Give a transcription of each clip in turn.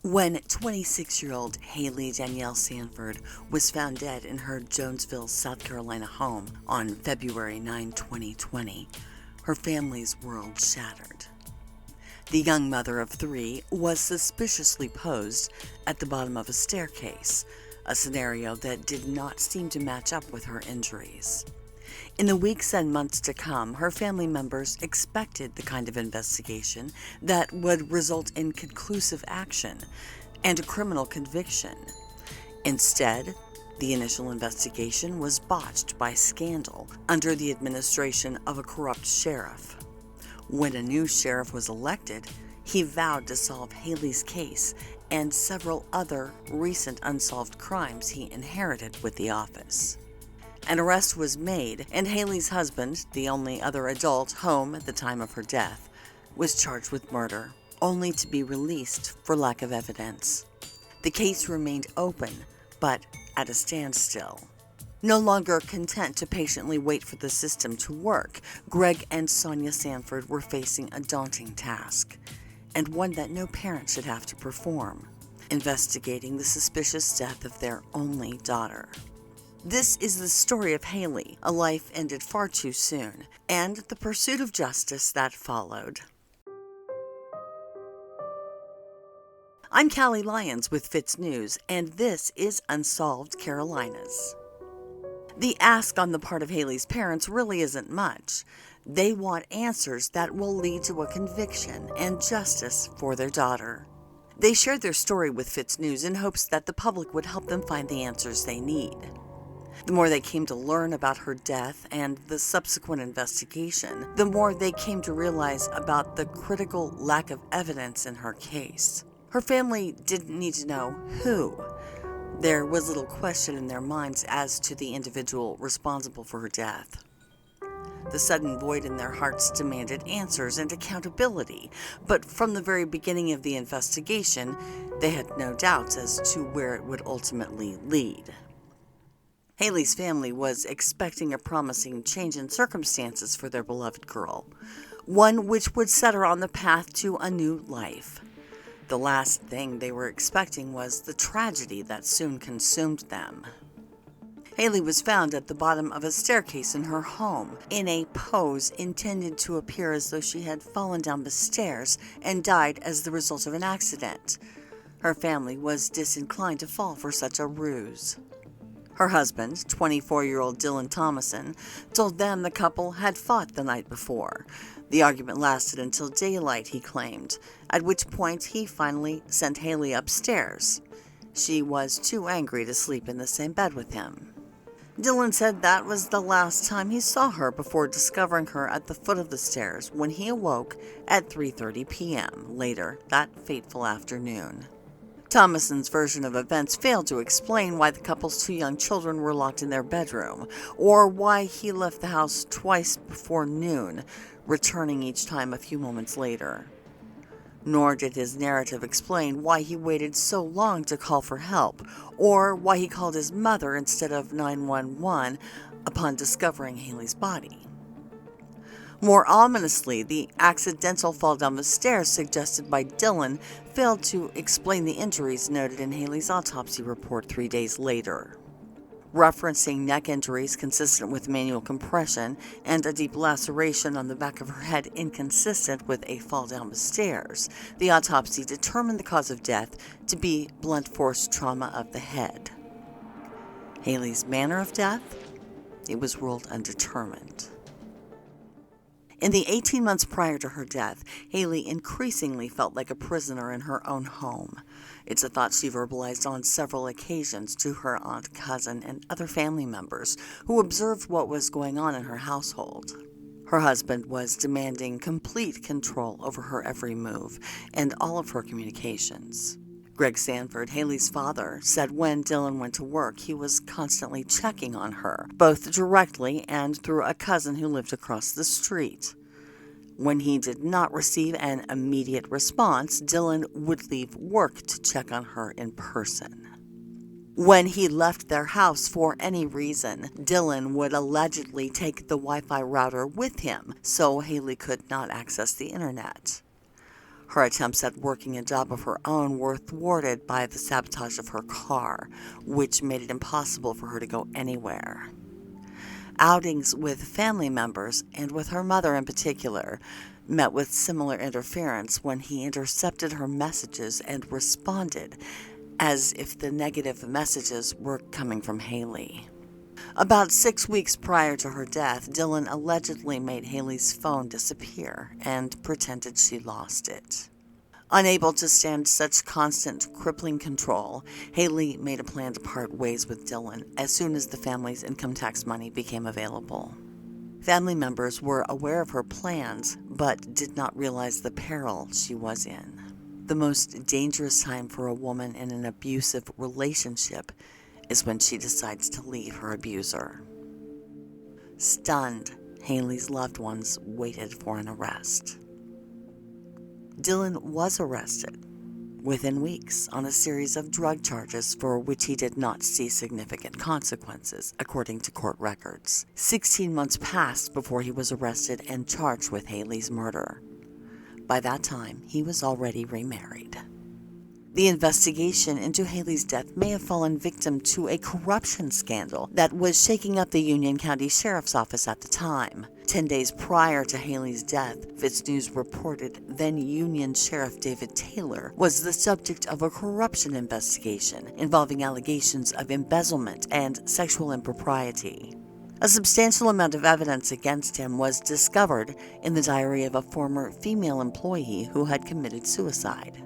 When 26-year-old Haley Danielle Sanford was found dead in her Jonesville, South Carolina home on February 9, 2020, her family's world shattered. The young mother of three was suspiciously posed at the bottom of a staircase, a scenario that did not seem to match up with her injuries. In the weeks and months to come, her family members expected the kind of investigation that would result in conclusive action and a criminal conviction. Instead, the initial investigation was botched by scandal under the administration of a corrupt sheriff. When a new sheriff was elected, he vowed to solve Haley's case and several other recent unsolved crimes he inherited with the office. An arrest was made, and Haley's husband, the only other adult home at the time of her death, was charged with murder, only to be released for lack of evidence. The case remained open, but at a standstill. No longer content to patiently wait for the system to work, Greg and Sonia Sanford were facing a daunting task, and one that no parent should have to perform: investigating the suspicious death of their only daughter. This is the story of Haley, a life ended far too soon, and the pursuit of justice that followed. I'm Callie Lyons with FITSNews, and this is Unsolved Carolinas. The ask on the part of Haley's parents really isn't much. They want answers that will lead to a conviction and justice for their daughter. They shared their story with FITSNews in hopes that the public would help them find the answers they need. The more they came to learn about her death and the subsequent investigation, the more they came to realize about the critical lack of evidence in her case. Her family didn't need to know who. There was little question in their minds as to the individual responsible for her death. The sudden void in their hearts demanded answers and accountability, but from the very beginning of the investigation, they had no doubts as to where it would ultimately lead. Haley's family was expecting a promising change in circumstances for their beloved girl, one which would set her on the path to a new life. The last thing they were expecting was the tragedy that soon consumed them. Haley was found at the bottom of a staircase in her home, in a pose intended to appear as though she had fallen down the stairs and died as the result of an accident. Her family was disinclined to fall for such a ruse. Her husband, 24-year-old Dylan Thomason, told them the couple had fought the night before. The argument lasted until daylight, he claimed, at which point he finally sent Haley upstairs. She was too angry to sleep in the same bed with him. Dylan said that was the last time he saw her before discovering her at the foot of the stairs when he awoke at 3:30 p.m. later that fateful afternoon. Thomason's version of events failed to explain why the couple's two young children were locked in their bedroom, or why he left the house twice before noon, returning each time a few moments later. Nor did his narrative explain why he waited so long to call for help, or why he called his mother instead of 911 upon discovering Haley's body. More ominously, the accidental fall down the stairs suggested by Dylan failed to explain the injuries noted in Haley's autopsy report 3 days later. Referencing neck injuries consistent with manual compression and a deep laceration on the back of her head inconsistent with a fall down the stairs, the autopsy determined the cause of death to be blunt force trauma of the head. Haley's manner of death? It was ruled undetermined. In the 18 months prior to her death, Haley increasingly felt like a prisoner in her own home. It's a thought she verbalized on several occasions to her aunt, cousin, and other family members who observed what was going on in her household. Her husband was demanding complete control over her every move and all of her communications. Greg Sanford, Haley's father, said when Dylan went to work, he was constantly checking on her, both directly and through a cousin who lived across the street. When he did not receive an immediate response, Dylan would leave work to check on her in person. When he left their house for any reason, Dylan would allegedly take the Wi-Fi router with him so Haley could not access the internet. Her attempts at working a job of her own were thwarted by the sabotage of her car, which made it impossible for her to go anywhere. Outings with family members, and with her mother in particular, met with similar interference when he intercepted her messages and responded as if the negative messages were coming from Haley. About 6 weeks prior to her death, Dylan allegedly made Haley's phone disappear and pretended she lost it. Unable to stand such constant, crippling control, Haley made a plan to part ways with Dylan as soon as the family's income tax money became available. Family members were aware of her plans, but did not realize the peril she was in. The most dangerous time for a woman in an abusive relationship is when she decides to leave her abuser. Stunned, Haley's loved ones waited for an arrest. Dylan was arrested within weeks on a series of drug charges for which he did not see significant consequences, according to court records. 16 months passed before he was arrested and charged with Haley's murder. By that time, he was already remarried. The investigation into Haley's death may have fallen victim to a corruption scandal that was shaking up the Union County Sheriff's Office at the time. 10 days prior to Haley's death, FITSNews reported then Union Sheriff David Taylor was the subject of a corruption investigation involving allegations of embezzlement and sexual impropriety. A substantial amount of evidence against him was discovered in the diary of a former female employee who had committed suicide.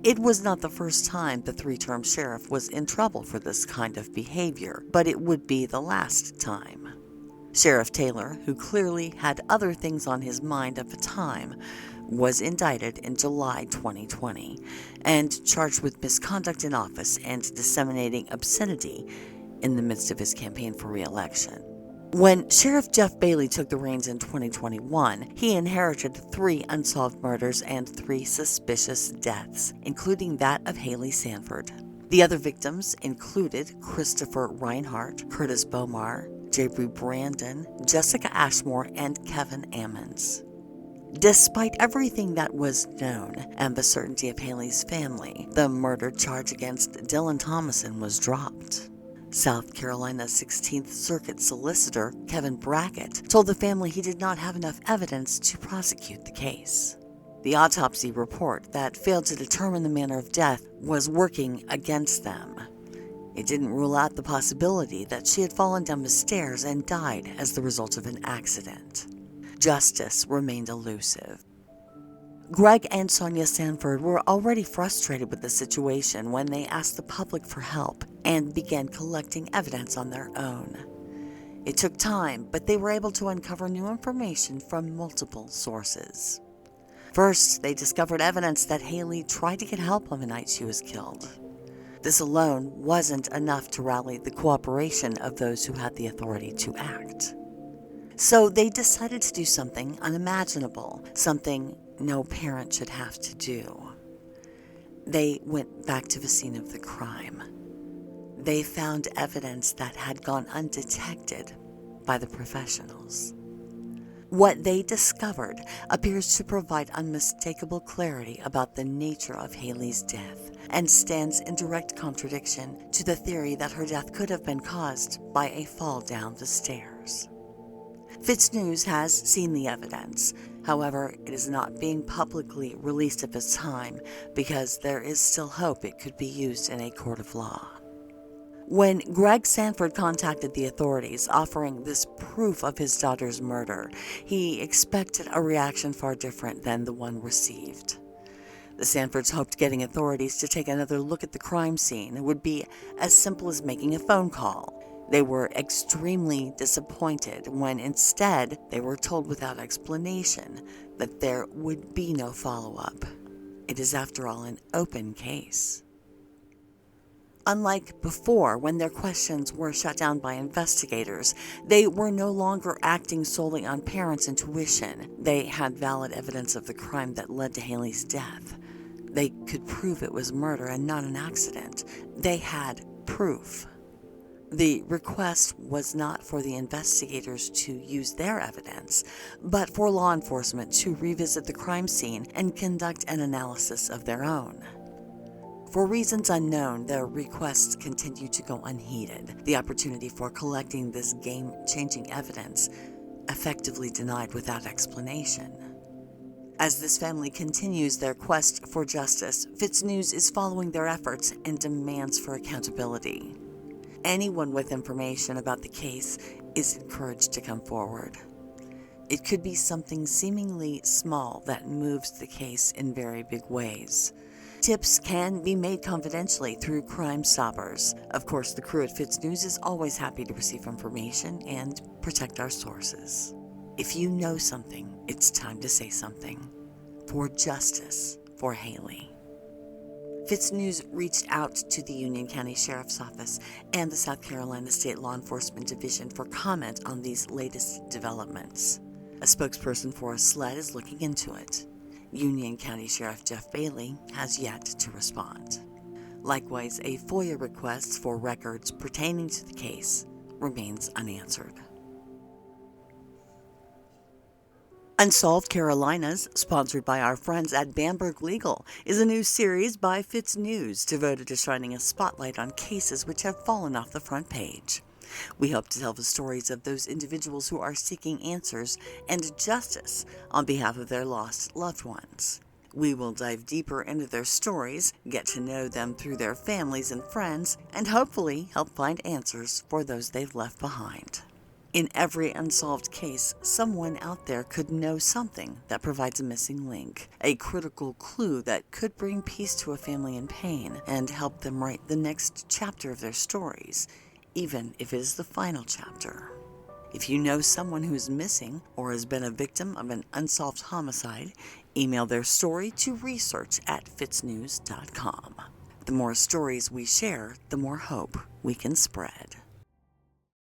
It was not the first time the three-term sheriff was in trouble for this kind of behavior, but it would be the last time. Sheriff Taylor, who clearly had other things on his mind at the time, was indicted in July 2020 and charged with misconduct in office and disseminating obscenity in the midst of his campaign for re-election. When Sheriff Jeff Bailey took the reins in 2021, he inherited 3 unsolved murders and 3 suspicious deaths, including that of Haley Sanford. The other victims included Christopher Reinhart, Curtis Bomar, Jabri Brandon, Jessica Ashmore, and Kevin Ammons. Despite everything that was known and the certainty of Haley's family, the murder charge against Dylan Thomason was dropped. South Carolina's 16th Circuit solicitor, Kevin Brackett, told the family he did not have enough evidence to prosecute the case. The autopsy report that failed to determine the manner of death was working against them. It didn't rule out the possibility that she had fallen down the stairs and died as the result of an accident. Justice remained elusive. Greg and Sonia Sanford were already frustrated with the situation when they asked the public for help and began collecting evidence on their own. It took time, but they were able to uncover new information from multiple sources. First, they discovered evidence that Haley tried to get help on the night she was killed. This alone wasn't enough to rally the cooperation of those who had the authority to act. So they decided to do something unimaginable, something no parent should have to do. They went back to the scene of the crime. They found evidence that had gone undetected by the professionals. What they discovered appears to provide unmistakable clarity about the nature of Haley's death and stands in direct contradiction to the theory that her death could have been caused by a fall down the stairs. FITSNews has seen the evidence. However, it is not being publicly released at this time because there is still hope it could be used in a court of law. When Greg Sanford contacted the authorities offering this proof of his daughter's murder, he expected a reaction far different than the one received. The Sanfords hoped getting authorities to take another look at the crime scene would be as simple as making a phone call. They were extremely disappointed when instead they were told without explanation that there would be no follow-up. It is, after all, an open case. Unlike before, when their questions were shut down by investigators, they were no longer acting solely on parents' intuition. They had valid evidence of the crime that led to Haley's death. They could prove it was murder and not an accident. They had proof. The request was not for the investigators to use their evidence, but for law enforcement to revisit the crime scene and conduct an analysis of their own. For reasons unknown, their requests continue to go unheeded. The opportunity for collecting this game-changing evidence effectively denied without explanation. As this family continues their quest for justice, FITSNews is following their efforts and demands for accountability. Anyone with information about the case is encouraged to come forward. It could be something seemingly small that moves the case in very big ways. Tips can be made confidentially through Crime Stoppers. Of course, the crew at FITSNews is always happy to receive information and protect our sources. If you know something, it's time to say something. For justice for Haley. FITSNews reached out to the Union County Sheriff's Office and the South Carolina State Law Enforcement Division for comment on these latest developments. A spokesperson for a SLED is looking into it. Union County Sheriff Jeff Bailey has yet to respond. Likewise, a FOIA request for records pertaining to the case remains unanswered. Unsolved Carolinas, sponsored by our friends at Bamberg Legal, is a new series by FITSNews devoted to shining a spotlight on cases which have fallen off the front page. We hope to tell the stories of those individuals who are seeking answers and justice on behalf of their lost loved ones. We will dive deeper into their stories, get to know them through their families and friends, and hopefully help find answers for those they've left behind. In every unsolved case, someone out there could know something that provides a missing link, a critical clue that could bring peace to a family in pain and help them write the next chapter of their stories, even if it is the final chapter. If you know someone who is missing or has been a victim of an unsolved homicide, email their story to research@fitsnews.com. The more stories we share, the more hope we can spread.